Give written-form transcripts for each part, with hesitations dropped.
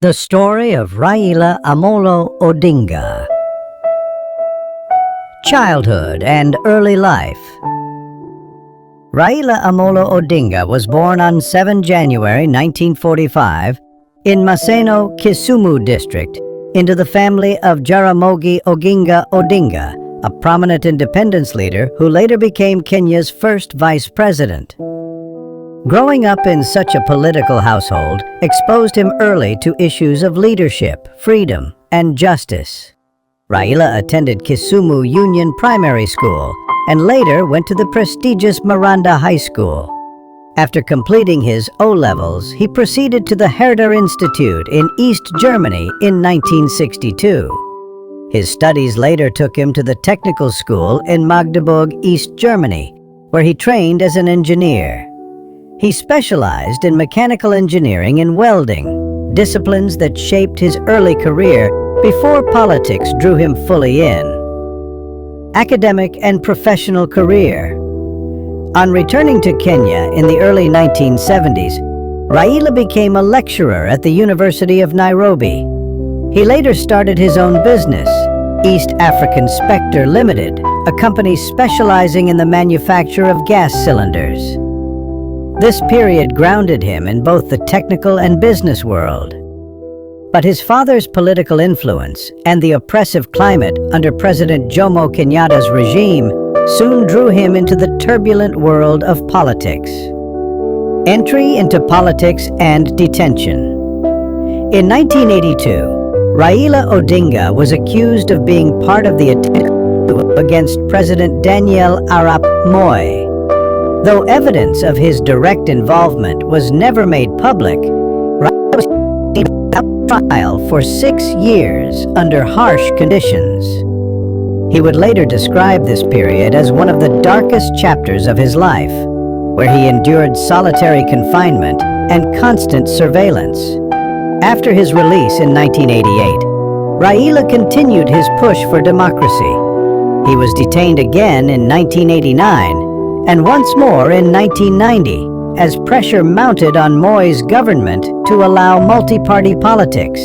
The story of Raila Amolo Odinga. Childhood and early life. Raila Amolo Odinga was born on 7 January 1945 in Maseno, Kisumu district, into the family of Jaramogi Oginga Odinga, a prominent independence leader who later became Kenya's first vice president. Growing up in such a political household exposed him early to issues of leadership, freedom, and justice. Raila attended Kisumu Union Primary School and later went to the prestigious Miranda High School. After completing his O-levels, he proceeded to the Herder Institute in East Germany in 1962. His studies later took him to the technical school in Magdeburg, East Germany, where he trained as an engineer. He specialized in mechanical engineering and welding, disciplines that shaped his early career before politics drew him fully in. Academic and professional career. On returning to Kenya in the early 1970s, Raila became a lecturer at the University of Nairobi. He later started his own business, East African Spectre Limited, a company specializing in the manufacture of gas cylinders. This period grounded him in both the technical and business world. But his father's political influence and the oppressive climate under President Jomo Kenyatta's regime soon drew him into the turbulent world of politics. Entry into politics and detention. In 1982, Raila Odinga was accused of being part of the attack against President Daniel Arap Moi. Though evidence of his direct involvement was never made public, Raila was without trial for 6 years under harsh conditions. He would later describe this period as one of the darkest chapters of his life, where he endured solitary confinement and constant surveillance. After his release in 1988, Raila continued his push for democracy. He was detained again in 1989 and once more in 1990, as pressure mounted on Moi's government to allow multi-party politics.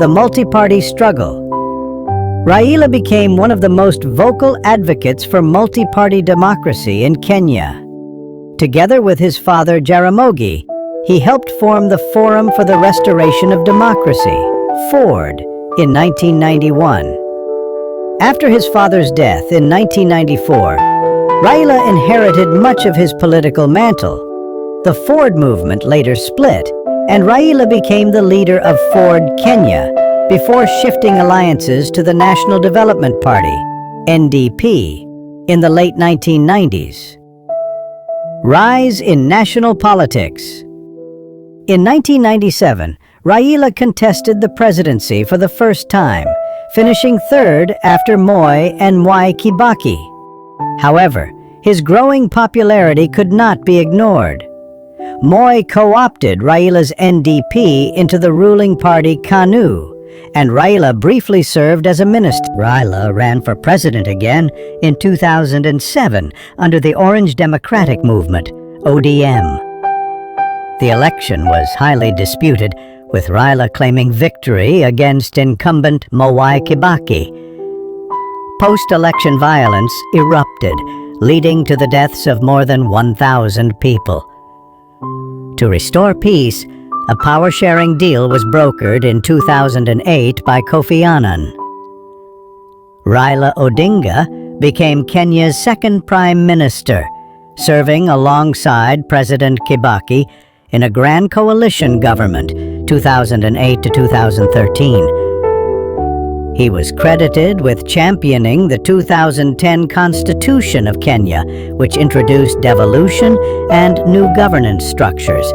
The multi-party struggle. Raila became one of the most vocal advocates for multi-party democracy in Kenya. Together with his father Jaramogi, he helped form the Forum for the Restoration of Democracy, FORD, in 1991. After his father's death in 1994, Raila inherited much of his political mantle. The Ford movement later split, and Raila became the leader of Ford Kenya before shifting alliances to the National Development Party, NDP, in the late 1990s. Rise in national politics. In 1997, Raila contested the presidency for the first time, finishing third after Moi and Mwai Kibaki. However, his growing popularity could not be ignored. Moi co-opted Raila's NDP into the ruling party KANU, and Raila briefly served as a minister. Raila ran for president again in 2007 under the Orange Democratic Movement, ODM. The election was highly disputed, with Raila claiming victory against incumbent Mwai Kibaki. Post-election violence erupted, leading to the deaths of more than 1,000 people. To restore peace, a power-sharing deal was brokered in 2008 by Kofi Annan. Raila Odinga became Kenya's second prime minister, serving alongside President Kibaki in a grand coalition government, 2008 to 2013. He was credited with championing the 2010 Constitution of Kenya, which introduced devolution and new governance structures.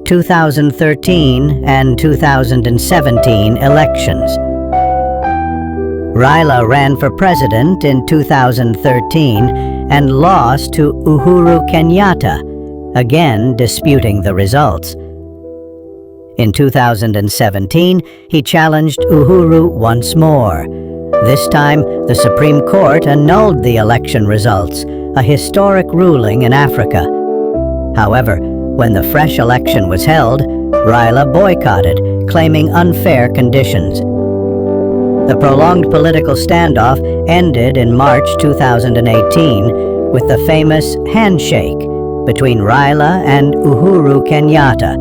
2013 and 2017 elections. Raila ran for president in 2013 and lost to Uhuru Kenyatta, again disputing the results. In 2017, he challenged Uhuru once more. This time, the Supreme Court annulled the election results, a historic ruling in Africa. However, when the fresh election was held, Raila boycotted, claiming unfair conditions. The prolonged political standoff ended in March 2018 with the famous handshake between Raila and Uhuru Kenyatta,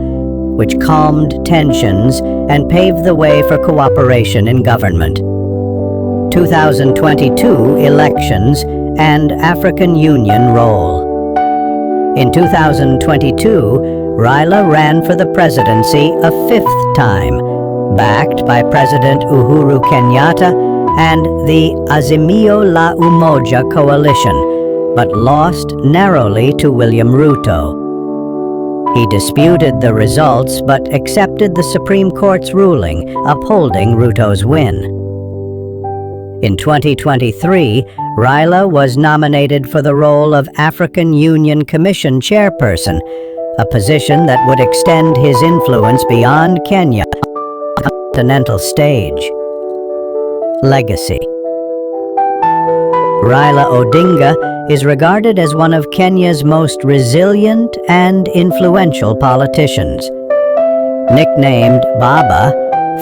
which calmed tensions and paved the way for cooperation in government. 2022 elections and African Union role. In 2022, Raila ran for the presidency a fifth time, backed by President Uhuru Kenyatta and the Azimio la Umoja coalition, but lost narrowly to William Ruto. He disputed the results but accepted the Supreme Court's ruling upholding Ruto's win. In 2023, Raila was nominated for the role of African Union Commission chairperson, a position that would extend his influence beyond Kenya on the continental stage. Legacy. RailaOdinga is regarded as one of Kenya's most resilient and influential politicians. Nicknamed Baba,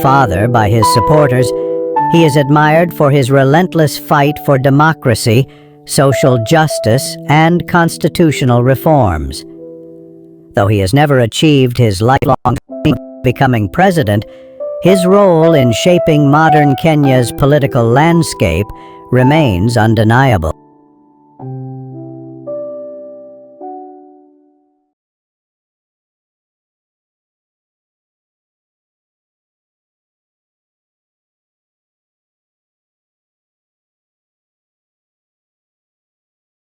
father by his supporters, he is admired for his relentless fight for democracy, social justice, and constitutional reforms. Though he has never achieved his lifelong dream of becoming president, his role in shaping modern Kenya's political landscape remains undeniable.